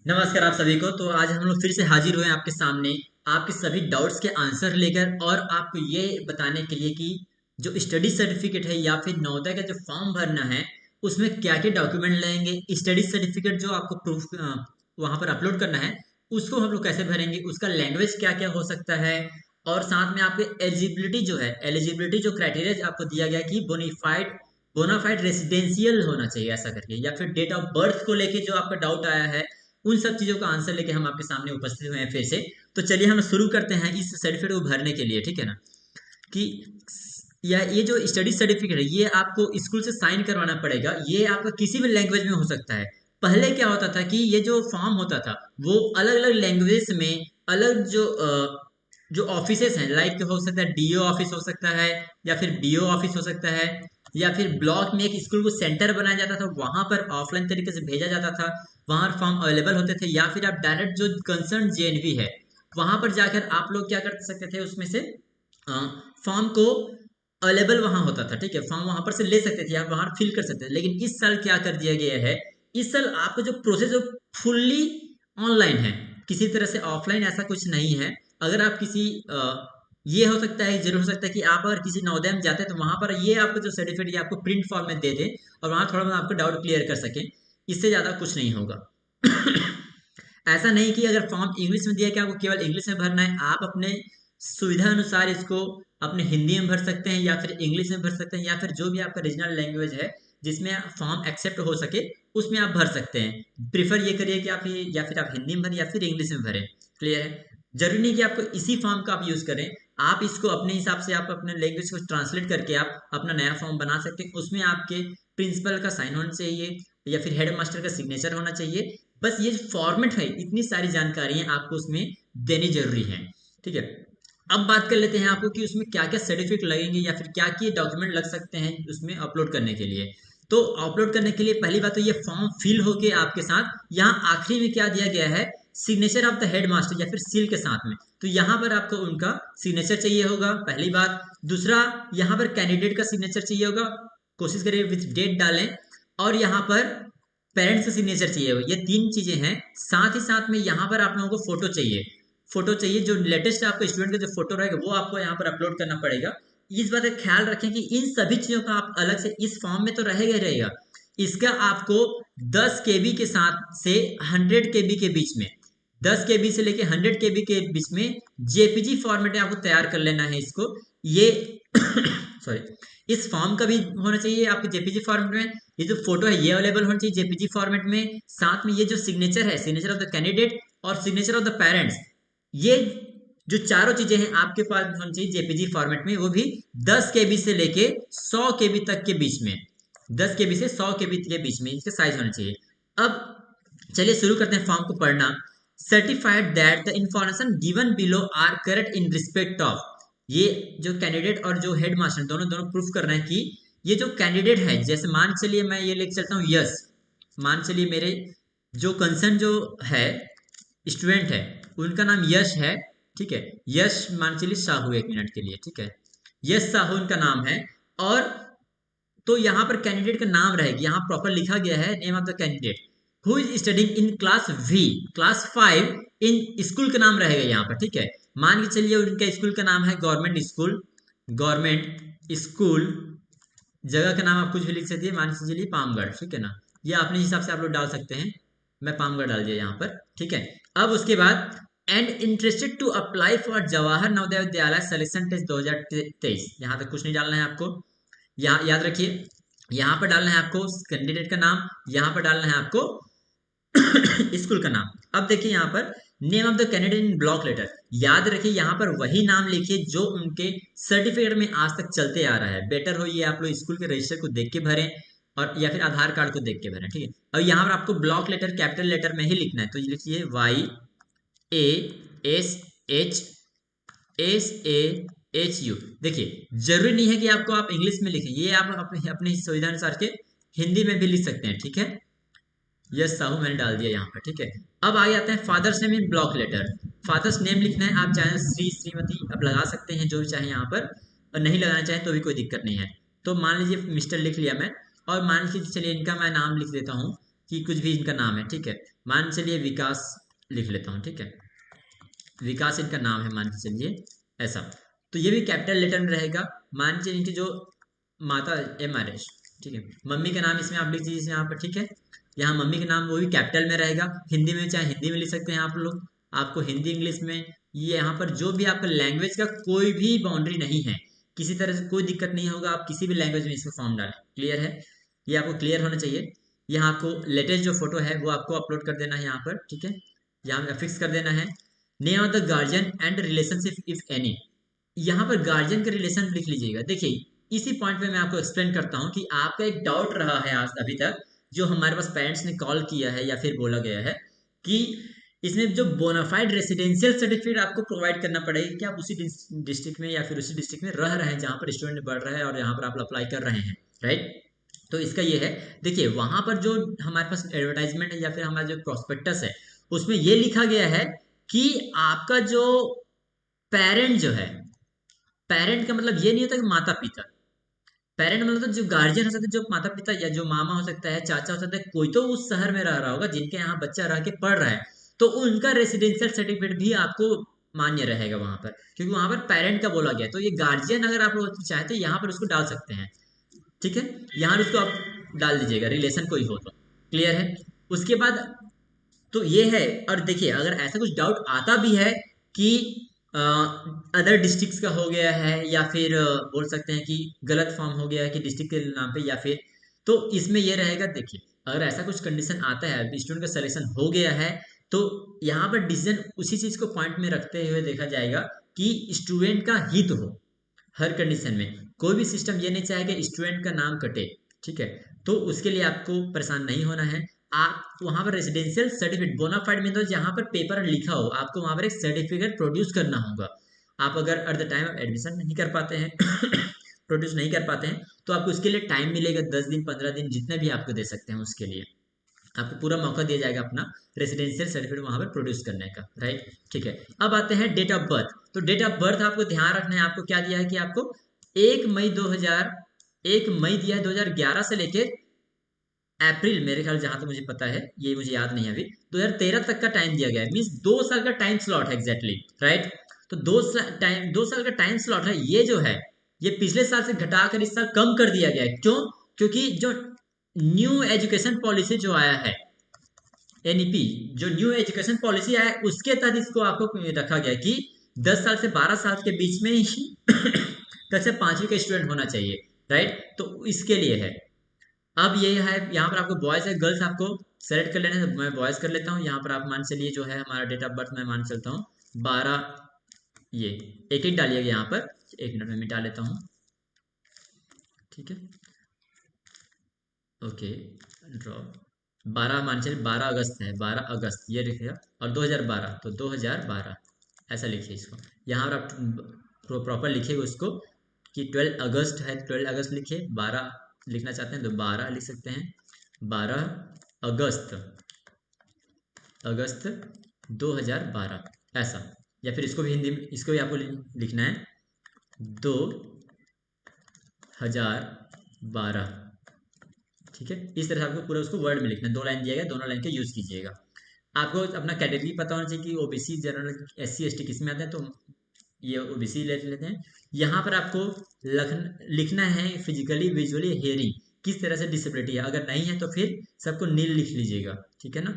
नमस्कार आप सभी को। तो आज हम लोग फिर से हाजिर हुए हैं आपके सामने आपके सभी डाउट्स के आंसर लेकर और आपको ये बताने के लिए कि जो स्टडी सर्टिफिकेट है या फिर नवोदय का जो फॉर्म भरना है उसमें क्या क्या डॉक्यूमेंट लगेंगे। स्टडी सर्टिफिकेट जो आपको प्रूफ वहां पर अपलोड करना है उसको हम लोग कैसे भरेंगे, उसका लैंग्वेज क्या क्या हो सकता है, और साथ में आपके एलिजिबिलिटी जो है, एलिजिबिलिटी जो क्राइटेरिया आपको दिया गया कि बोनाफाइड रेसिडेंशियल होना चाहिए ऐसा करके, या फिर डेट ऑफ बर्थ को लेके जो आपका डाउट आया है उन सब चीजों का आंसर लेके हम आपके सामने उपस्थित हुए हैं फिर से। तो चलिए हम शुरू करते हैं इस सर्टिफिकेट को भरने के लिए, ठीक है ना। कि ये जो स्टडी सर्टिफिकेट है ये आपको स्कूल से साइन करवाना पड़ेगा। ये आपका किसी भी लैंग्वेज में हो सकता है। पहले क्या होता था कि ये जो फॉर्म होता था वो अलग अलग लैंग्वेज में अलग जो ऑफिसेस हैं, लाइक हो सकता है डीओ ऑफिस हो सकता है, या फिर बीओ ऑफिस हो सकता है, या फिर ब्लॉक में एक स्कूल को सेंटर बनाया जाता था वहां पर ऑफलाइन तरीके से भेजा जाता था, वहां फॉर्म अवेलेबल होते थे, या फिर आप डायरेक्ट जो कंसर्न जेएनवी है वहां पर जाकर आप लोग क्या कर सकते थे, उसमें से फॉर्म को अवेलेबल वहां होता था, ठीक है। फॉर्म वहां पर से ले सकते थे, आप वहां फिल कर सकते थे। लेकिन इस साल क्या कर दिया गया है, इस साल आपका जो प्रोसेस है फुल्ली ऑनलाइन है, किसी तरह से ऑफलाइन ऐसा कुछ नहीं है। अगर आप किसी ये हो सकता है, जरूर हो सकता है कि आप अगर किसी नवोदय में जाते हैं तो वहां पर ये आपको जो सर्टिफिकेट आपको प्रिंट फॉर्म में दे दे और वहां थोड़ा बहुत आपको डाउट क्लियर कर सके। इससे ज्यादा कुछ नहीं होगा। ऐसा नहीं कि अगर फॉर्म इंग्लिश में दिया कि आपको केवल इंग्लिश में भरना है, आप अपने सुविधा अनुसार इसको अपने हिंदी में भर सकते हैं या फिर इंग्लिश में भर सकते हैं, या फिर जो भी आपका रीजनल लैंग्वेज है जिसमें फॉर्म एक्सेप्ट हो सके उसमें आप भर सकते हैं। प्रीफर ये करिए कि आप ये या फिर आप हिंदी में भरें या फिर इंग्लिश में भरें। क्लियर है। जरूरी नहीं कि आपको इसी फॉर्म का आप यूज करें। आप इसको अपने हिसाब से आप अपने लैंग्वेज को ट्रांसलेट करके आप अपना नया फॉर्म बना सकते हैं। उसमें आपके प्रिंसिपल का साइन होना चाहिए या फिर हेड मास्टर का सिग्नेचर होना चाहिए। बस ये फॉर्मेट है, इतनी सारी जानकारियां आपको उसमें देनी जरूरी है, ठीक है। अब बात कर लेते हैं आपको कि उसमें क्या क्या सर्टिफिकेट लगेंगे या फिर क्या क्या डॉक्यूमेंट लग सकते हैं उसमें अपलोड करने के लिए। तो अपलोड करने के लिए पहली बात तो ये फॉर्म फिल होके आपके साथ यहाँ आखिरी में क्या दिया गया है, signature of the head master या फिर सील के साथ में। तो यहाँ पर आपको उनका सिग्नेचर चाहिए होगा, पहली बात। दूसरा, यहाँ पर कैंडिडेट का सिग्नेचर चाहिए होगा, कोशिश करिए विथ डेट डालें। और यहाँ पर पेरेंट्स का सिग्नेचर चाहिए होगा। ये तीन चीजें हैं। साथ ही साथ में यहाँ पर आप लोगों को फोटो चाहिए, फोटो चाहिए। जो लेटेस्ट आपका स्टूडेंट का जो फोटो रहेगा वो आपको यहाँ पर अपलोड करना पड़ेगा। इस बात का ख्याल रखें कि इन सभी चीजों का आप अलग से इस फॉर्म में तो रहेगा ही रहेगा। इसका आपको 10 KB के साथ से 100 KB के बीच में, 10 KB से लेके 100 KB के बीच में जेपीजी फॉर्मेट में आपको तैयार कर लेना है इसको। ये सॉरी, इस फॉर्म का भी होना चाहिए आपके जेपीजी फॉर्मेट में। ये जो फोटो है ये अवेलेबल होना चाहिए जेपीजी फॉर्मेट में। साथ में ये जो सिग्नेचर है, सिग्नेचर ऑफ द कैंडिडेट और सिग्नेचर ऑफ द पेरेंट्स, ये जो चारों चीजें हैं आपके पास होनी चाहिए जेपीजी फॉर्मेट में। वो भी 10 KB से लेके 100 KB तक के बीच में, 10 KB से 100 KB के बीच में इसके साइज होने चाहिए। अब चलिए शुरू करते हैं फॉर्म को पढ़ना। Certified that the information given below are correct in respect of, ये जो कैंडिडेट और जो हेड मास्टर दोनों दोनों प्रूफ कर रहे हैं कि ये जो कैंडिडेट है, जैसे मान चलिए मैं ये लेके चलता हूँ यस, मान चलिए मेरे जो कंसर्न जो है स्टूडेंट है उनका नाम यश है, ठीक है। यश मान चलिए साहू, 1 मिनट के लिए, ठीक है। यश साहू उनका नाम है। और तो यहाँ पर कैंडिडेट का नाम रहेगा, यहाँ प्रॉपर लिखा गया है name of the candidate who is studying in class V, class 5 in school का नाम रहेगा यहाँ पर, ठीक है। मान के चलिए उनका स्कूल का नाम है गवर्नमेंट स्कूल, गवर्नमेंट स्कूल। जगह का नाम आप कुछ भी लिख सकते हैं, मान के चलिए पामगढ़, ठीक है ना। ये अपने हिसाब से आप लोग डाल सकते हैं। मैं पामगढ़ डाल दिया यहाँ पर, ठीक है। अब उसके बाद and interested to apply for Jawahar Navodaya Vidyalaya selection test 2023, यहाँ तक कुछ नहीं डालना है आपको। यहाँ याद रखिए, यहाँ पर डालना है आपको कैंडिडेट का नाम, यहाँ पर डालना है आपको स्कूल का नाम। अब देखिए यहाँ पर name of the candidate in block letter, याद रखिए यहाँ पर वही नाम लिखिए जो उनके सर्टिफिकेट में आज तक चलते आ रहा है। बेटर हो ये आप लोग स्कूल के रजिस्टर को देख के भरें और या फिर आधार कार्ड को देख के भरें, ठीक है। अब यहाँ पर आपको ब्लॉक लेटर कैपिटल लेटर में ही लिखना है, तो लिखिए YASHASU। देखिए जरूरी नहीं है कि आपको आप इंग्लिश में लिखें, ये आप अपने अपनी सुविधा अनुसार के हिंदी में भी लिख सकते हैं, ठीक है। यस साहू मैंने डाल दिया यहाँ पर, ठीक है। अब आ जाते हैं father's name in block letter. Father's name लिखना है, आप चाहे श्री श्रीमती आप लगा सकते हैं जो भी चाहे यहाँ पर, और नहीं लगाना चाहें तो भी कोई दिक्कत नहीं है। तो मान लीजिए मिस्टर लिख लिया मैं, और मान लीजिए चलिए इनका मैं नाम लिख देता हूँ कि कुछ भी इनका नाम है, ठीक है। मान चलिए विकास लिख लेता हूँ, ठीक है, विकास इनका नाम है मान के चलिए ऐसा। तो ये भी कैपिटल लेटर में रहेगा। मान चलिए इनकी जो माता MRS, ठीक है, मम्मी का नाम इसमें आप लिख दीजिए यहाँ पर, ठीक है। यहाँ मम्मी का नाम वो भी कैपिटल में रहेगा। हिंदी में चाहे हिंदी में लिख सकते हैं आप लोग, आपको हिंदी इंग्लिश में, ये यहाँ पर जो भी आपका लैंग्वेज का कोई भी बाउंड्री नहीं है, किसी तरह से कोई दिक्कत नहीं होगा, आप किसी भी लैंग्वेज में इसको फॉर्म डालें। क्लियर है, ये आपको क्लियर होना चाहिए। यहाँ आपको लेटेस्ट जो फोटो है वो आपको अपलोड कर देना है यहाँ पर, ठीक है, यहाँ फिक्स कर देना है। Name of the guardian and relationship if any, यहाँ पर गार्जियन के रिलेशन लिख लीजिएगा। देखिए इसी पॉइंट पे मैं आपको एक्सप्लेन करता हूँ कि आपका एक डाउट रहा है आज अभी तक, जो हमारे पास पेरेंट्स ने कॉल किया है या फिर बोला गया है कि इसमें जो बोनाफाइड रेसिडेंशियल सर्टिफिकेट आपको प्रोवाइड करना पड़ेगा कि आप उसी डिस्ट्रिक्ट में या फिर उसी डिस्ट्रिक्ट में रह रहे हैं जहाँ पर स्टूडेंट बढ़ रहा है और यहाँ पर आप अप्लाई कर रहे हैं, राइट। तो इसका ये है, देखिए वहां पर जो हमारे पास एडवर्टाइजमेंट है या फिर हमारा जो प्रोस्पेक्टस है उसमें ये लिखा गया है कि आपका जो पेरेंट जो है, पेरेंट का मतलब ये नहीं होता कि माता पिता, पेरेंट मतलब तो जो गार्जियन हो सकते हैं, जो माता पिता या जो मामा हो सकता है, चाचा हो सकता है, कोई तो उस शहर में रह रहा होगा जिनके यहाँ बच्चा रह के पढ़ रहा है, तो उनका रेसिडेंशियल सर्टिफिकेट भी आपको मान्य रहेगा वहां पर, क्योंकि वहां पर पेरेंट का बोला गया। तो ये गार्जियन अगर आप लोग चाहते हैं यहाँ पर उसको डाल सकते हैं, ठीक है, यहाँ उसको आप डाल दीजिएगा, रिलेशन कोई हो तो। क्लियर है, उसके बाद तो ये है। और देखिए अगर ऐसा कुछ डाउट आता भी है कि अदर डिस्ट्रिक्ट्स का हो गया है या फिर बोल सकते हैं कि गलत फॉर्म हो गया है कि डिस्ट्रिक्ट के नाम पे, या फिर तो इसमें ये रहेगा। देखिए अगर ऐसा कुछ कंडीशन आता है, स्टूडेंट का सिलेक्शन हो गया है, तो यहाँ पर डिसीजन उसी चीज को पॉइंट में रखते हुए देखा जाएगा कि स्टूडेंट का हित हो हर कंडीशन में। कोई भी सिस्टम ये नहीं चाहे कि स्टूडेंट का नाम कटे, ठीक है। तो उसके लिए आपको परेशान नहीं होना है। आप वहां पर रेसिडेंशियल सर्टिफिकेट बोनाफाइड में, तो जहां पर पेपर लिखा हो, आपको वहां पर एक सर्टिफिकेट प्रोड्यूस करना होगा। आप अगर at the time of admission नहीं कर पाते हैं प्रोड्यूस नहीं कर पाते हैं, तो आपको उसके लिए टाइम मिलेगा, 10 दिन 15 दिन जितने भी आपको दे सकते हैं, उसके लिए आपको पूरा मौका दिया जाएगा अपना रेसिडेंशियल सर्टिफिकेट वहां पर प्रोड्यूस करने का, राइट। ठीक है, अब आते हैं डेट ऑफ बर्थ। तो डेट ऑफ बर्थ आपको ध्यान रखना है, आपको क्या दिया है कि आपको 1 मई दिया है 2011 से लेके अप्रैल, मेरे ख्याल जहां तक मुझे पता है, ये मुझे याद नहीं है अभी, 2013 तक का टाइम दिया गया है। मीन्स 2 साल का टाइम स्लॉट है एग्जैक्टली, राइट। तो 2 साल का टाइम स्लॉट है। ये जो है ये पिछले साल से घटाकर इस साल कम कर दिया गया है। क्यों? क्योंकि जो न्यू एजुकेशन पॉलिसी जो आया है, NEP, जो न्यू एजुकेशन पॉलिसी आया है, उसके तहत इसको आपको रखा गया कि 10 साल से 12 साल के बीच में ही कक्षा 5वीं का स्टूडेंट होना चाहिए, राइट। तो इसके लिए है। अब ये है, यहाँ पर आपको बॉयज है गर्ल्स आपको सेलेक्ट कर लेना है। मैं बॉयज कर लेता हूँ। यहाँ पर आप मान चलिए जो है हमारा डेट ऑफ बर्थ मैं मान चलता हूँ 12, ये एक एक डालिएगा यहाँ पर, 1 मिनट में मिटा लेता हूँ, ठीक है, ओके, ड्रॉ 12 मान चलिए 12 अगस्त है, 12 अगस्त ये लिखिएगा, और 2012 तो 2012 ऐसा लिखिए इसको। यहाँ पर आप प्रॉपर लिखिएगा उसको कि 12 अगस्त है, 12 अगस्त लिखिए। 12 लिखना चाहते हैं तो 12 लिख सकते हैं, 12 अगस्त, अगस्त 2012 ऐसा। या फिर इसको भी हिंदी में, इसको भी आपको लिखना है 2012, ठीक है। इस तरह से आपको पूरा उसको वर्ड में लिखना है, 2 लाइन दिया गया, दोनों लाइन का यूज कीजिएगा। आपको अपना कैटेगरी पता होना चाहिए कि OBC जनरल SC ST किस में आते हैं, तो ये OBC ले लेते हैं। यहाँ पर आपको लिखना है फिजिकली विजुअली हियरिंग किस तरह से डिसेबिलिटी है। अगर नहीं है तो फिर सबको नील लिख लीजिएगा, ठीक है ना।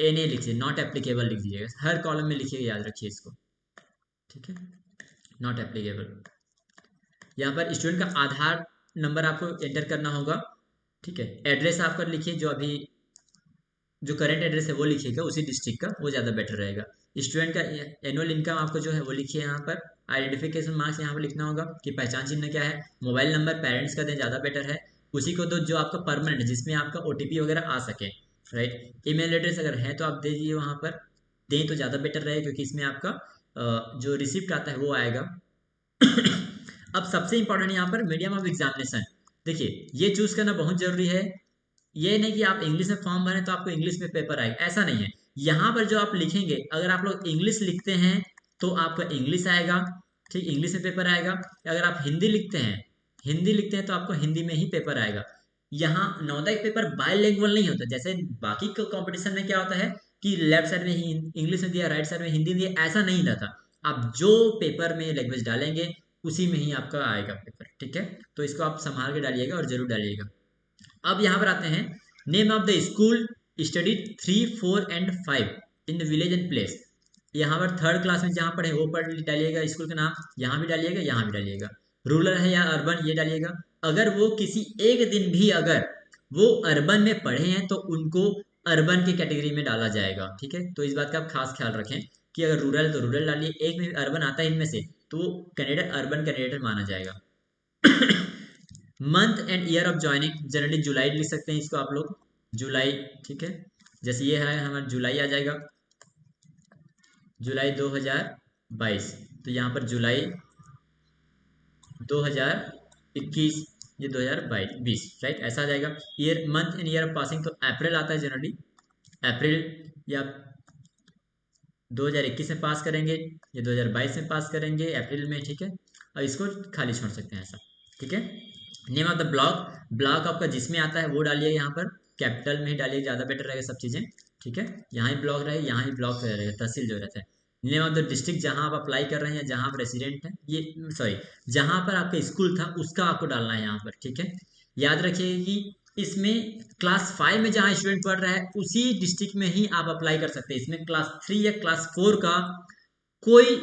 NA लिखिए, नॉट एप्लीकेबल लिख दीजिएगा, हर कॉलम में लिखिएगा, याद रखिए इसको, ठीक है, नॉट एप्लीकेबल। यहाँ पर स्टूडेंट का आधार नंबर आपको एंटर करना होगा, ठीक है। एड्रेस आपका लिखिए, जो अभी जो करंट एड्रेस है वो लिखिएगा, उसी डिस्ट्रिक्ट का, वो ज़्यादा बेटर रहेगा। स्टूडेंट का एनुअल इनकम आपको जो है वो लिखिए यहाँ पर। आइडेंटिफिकेशन मार्क्स यहाँ पर लिखना होगा कि पहचान चिन्ह क्या है। मोबाइल नंबर पेरेंट्स का दें, ज़्यादा बेटर है। उसी को दो जो आपका परमानेंट, जिसमें आपका OTP वगैरह आ सके, राइट। ईमेल एड्रेस अगर है तो आप दे दीजिए वहाँ पर, दें तो ज़्यादा बेटर रहे, क्योंकि इसमें आपका जो रिसिप्ट आता है वो आएगा। अब सबसे इंपॉर्टेंट यहाँ पर मीडियम ऑफ एग्जामिनेशन। देखिए ये चूज करना बहुत जरूरी है। ये नहीं कि आप इंग्लिश में फॉर्म भरें तो आपको इंग्लिश में पेपर आएगा, ऐसा नहीं है। यहाँ पर जो आप लिखेंगे, अगर आप लोग इंग्लिश लिखते हैं तो आपका इंग्लिश आएगा, ठीक, इंग्लिश में पेपर आएगा। अगर आप हिंदी लिखते हैं तो आपको हिंदी में ही पेपर आएगा। यहाँ नवोदय पेपर बायलैंग्वेज नहीं होता, जैसे बाकी कंपटीशन में क्या होता है कि लेफ्ट साइड में ही इंग्लिश में दिया, राइट साइड में हिंदी दिया, ऐसा नहीं रहता। आप जो पेपर में लैंग्वेज डालेंगे उसी में ही आपका आएगा पेपर, ठीक है। तो इसको आप संभाल के डालिएगा और जरूर डालिएगा। अब यहाँ पर आते हैं, name of the school study 3, 4 and 5 in the village and place. यहाँ पर थर्ड क्लास में जहाँ पढ़े वो पढ़ डालिएगा स्कूल का नाम, यहाँ भी डालिएगा, यहाँ भी डालिएगा। रूरल है या अर्बन ये डालिएगा। अगर वो किसी एक दिन भी अगर वो अर्बन में पढ़े हैं तो उनको अर्बन की कैटेगरी में डाला जाएगा, ठीक है। तो इस बात का आप खास ख्याल रखें कि अगर रूरल है तो रूरल डालिए, एक में अर्बन आता है इनमें से तो वो कैंडिडेट अर्बन कैंडिडेट माना जाएगा। Month and year of joining, generally जुलाई लिख सकते हैं इसको आप लोग, जुलाई, ठीक है। जैसे ये है हमारा जुलाई आ जाएगा, जुलाई 2022, तो यहाँ पर जुलाई 2021, ये 2022, राइट, ऐसा आ जाएगा। Year, month and year of passing, तो अप्रैल आता है जनरली, अप्रैल या 2021 में पास करेंगे, ये 2022 में पास करेंगे अप्रैल में, ठीक है। और इसको खाली छोड़ सकते हैं ऐसा, ठीक है। Name of the block, block आपका जिसमें आता है वो डालिए, यहाँ पर कैपिटल में ही डालिए, ज़्यादा बेटर रहेगा सब चीज़ें, ठीक है। यहाँ ही ब्लॉक रहे, यहाँ ही ब्लॉक रहेगा, तहसील जो रहता है। नेम ऑफ द डिस्ट्रिक्ट जहाँ आप अप्लाई कर रहे हैं, जहाँ आप रेसिडेंट हैं, ये सॉरी जहाँ पर आपका स्कूल था उसका आपको डालना है यहाँ पर, ठीक है। याद रखिए कि इसमें क्लास 5 में जहाँ स्टूडेंट पढ़ रहा है उसी डिस्ट्रिक्ट में ही आप अप्लाई कर सकते हैं। इसमें क्लास 3 या क्लास 4 का कोई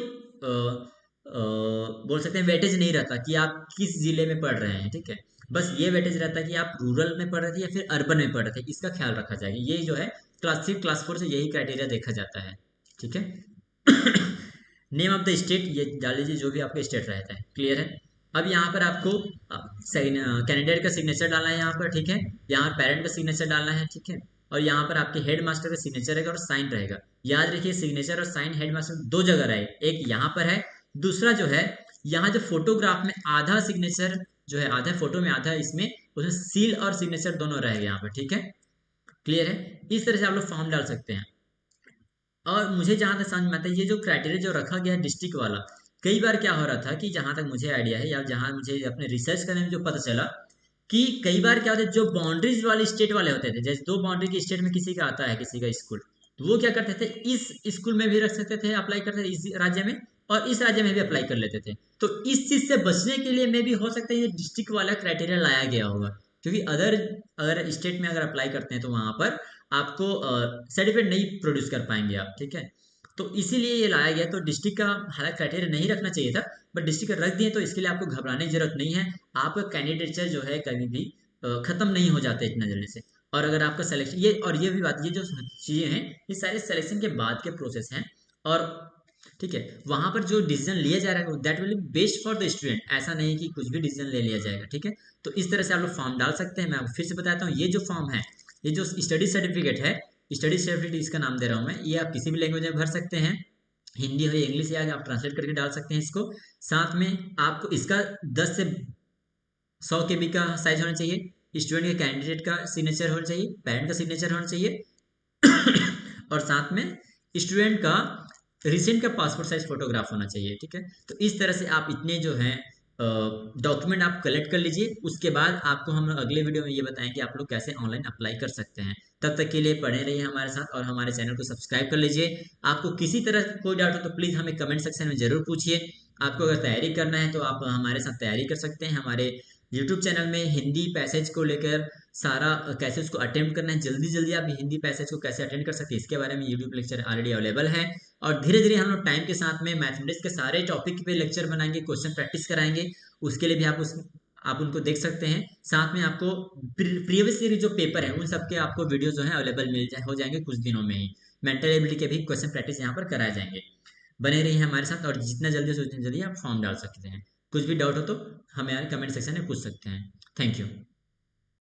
बोल सकते हैं वेटेज नहीं रहता कि आप किस जिले में पढ़ रहे हैं, ठीक है। बस ये वेटेज रहता है कि आप रूरल में पढ़ रहे थे या फिर अर्बन में पढ़ रहे थे, इसका ख्याल रखा जाएगा। ये जो है क्लास 3 क्लास 4 से यही क्राइटेरिया देखा जाता है, ठीक है। नेम ऑफ द स्टेट ये डाल लीजिए, जो भी आपका स्टेट रहता है, क्लियर है। अब यहाँ पर आपको कैंडिडेट का सिग्नेचर डालना है यहाँ पर, ठीक है। यहाँ पेरेंट का सिग्नेचर डालना है, ठीक है। और यहाँ पर आपके हेड मास्टर का सिग्नेचर रहेगा और साइन रहेगा। याद रखिए सिग्नेचर और साइन हेड मास्टर दो जगह रहे, एक यहाँ पर है, दूसरा जो है यहाँ जो फोटोग्राफ में आधा सिग्नेचर जो है, आधा फोटो में आधा इसमें, उसमें सील और सिग्नेचर दोनों रहेगा यहाँ पर, ठीक है, क्लियर है। इस तरह से आप लोग फॉर्म डाल सकते हैं। और मुझे जहां तक समझ में आता है ये जो क्राइटेरिया जो रखा गया है डिस्ट्रिक्ट वाला, कई बार क्या हो रहा था कि जहां तक मुझे आइडिया है या जहां मुझे अपने रिसर्च करने में जो पता चला कि कई बार क्या होता है, जो बाउंड्रीज वाले स्टेट वाले होते थे, जैसे 2 बाउंड्री के स्टेट में किसी का आता है किसी का स्कूल, तो वो क्या करते थे इस स्कूल में भी रख सकते थे, अप्लाई करते थे इस राज्य में, और इस राज्य में भी अप्लाई कर लेते थे। तो इस चीज से बचने के लिए में भी हो सकता है ये डिस्ट्रिक्ट वाला क्राइटेरिया लाया गया होगा, क्योंकि अगर स्टेट में अगर अप्लाई करते हैं तो वहां पर आपको सर्टिफिकेट नहीं प्रोड्यूस कर पाएंगे आप, ठीक है। तो इसीलिए ये लाया गया। तो डिस्ट्रिक्ट का हालांकि क्राइटेरिया नहीं रखना चाहिए था, बट डिस्ट्रिक्ट का रख दिए, तो इसके लिए आपको घबराने की जरूरत नहीं है। आपका कैंडिडेचर जो है कभी भी खत्म नहीं हो जाता इतना जल्दी से। और अगर आपका सिलेक्शन ये, और ये भी बात, ये जो चीज़ें हैं ये सारे सिलेक्शन के बाद के प्रोसेस हैं, और ठीक है वहां पर जो डिसीजन लिया जा रहा है that will be best for the student, ऐसा नहीं कि कुछ भी डिसीजन ले लिया जाएगा, ठीक है। तो इस तरह से आप लोग फॉर्म डाल सकते हैं। मैं आपको फिर से बताता हूँ, ये जो फॉर्म है, ये जो स्टडी सर्टिफिकेट है, स्टडी सर्टिफिकेट इसका नाम दे रहा हूँ मैं, ये आप किसी भी लैंग्वेज में भर सकते हैं, हिंदी हो या इंग्लिश, या आप ट्रांसलेट करके डाल सकते हैं इसको। साथ में आपको इसका 10 से 100 KB का साइज होना चाहिए, स्टूडेंट के कैंडिडेट का सिग्नेचर होना चाहिए, पेरेंट का सिग्नेचर होना चाहिए और साथ में स्टूडेंट का रिसेंट का पासपोर्ट साइज फोटोग्राफ होना चाहिए, ठीक है। तो इस तरह से आप इतने जो हैं डॉक्यूमेंट आप कलेक्ट कर लीजिए। उसके बाद आपको हम अगले वीडियो में ये बताएं कि आप लोग कैसे ऑनलाइन अप्लाई कर सकते हैं। तब तक के लिए पढ़े रहिए हमारे साथ और हमारे चैनल को सब्सक्राइब कर लीजिए। आपको किसी तरह कोई डाउट हो तो प्लीज़ हमें कमेंट सेक्शन में ज़रूर पूछिए। आपको अगर तैयारी करना है तो आप हमारे साथ तैयारी कर सकते हैं। हमारे यूट्यूब चैनल में हिंदी पैसेज को लेकर सारा कैसे उसको अटेम्प्ट करना है, जल्दी जल्दी आप हिंदी पैसेज को कैसे अटेंड कर सकते हैं, इसके बारे में यूट्यूब लेक्चर ऑलरेडी अवेलेबल है। और धीरे धीरे हम लोग टाइम के साथ में मैथमेटिक्स के सारे टॉपिक पे लेक्चर बनाएंगे, क्वेश्चन प्रैक्टिस कराएंगे। उसके लिए भी आप उनको देख सकते हैं। साथ में आपको प्रीवियस ईयर जो पेपर है उन सबके आपको वीडियो जो है अवेलेबल हो जाएंगे कुछ दिनों में ही। मेंटल एबिलिटी के भी क्वेश्चन प्रैक्टिस यहाँ पर कराए जाएंगे। बने रहिए हमारे साथ और जितना जल्दी से उतना जल्दी आप फॉर्म डाल सकते हैं। कुछ भी डाउट हो तो हमें कमेंट सेक्शन में पूछ सकते हैं। Thank you.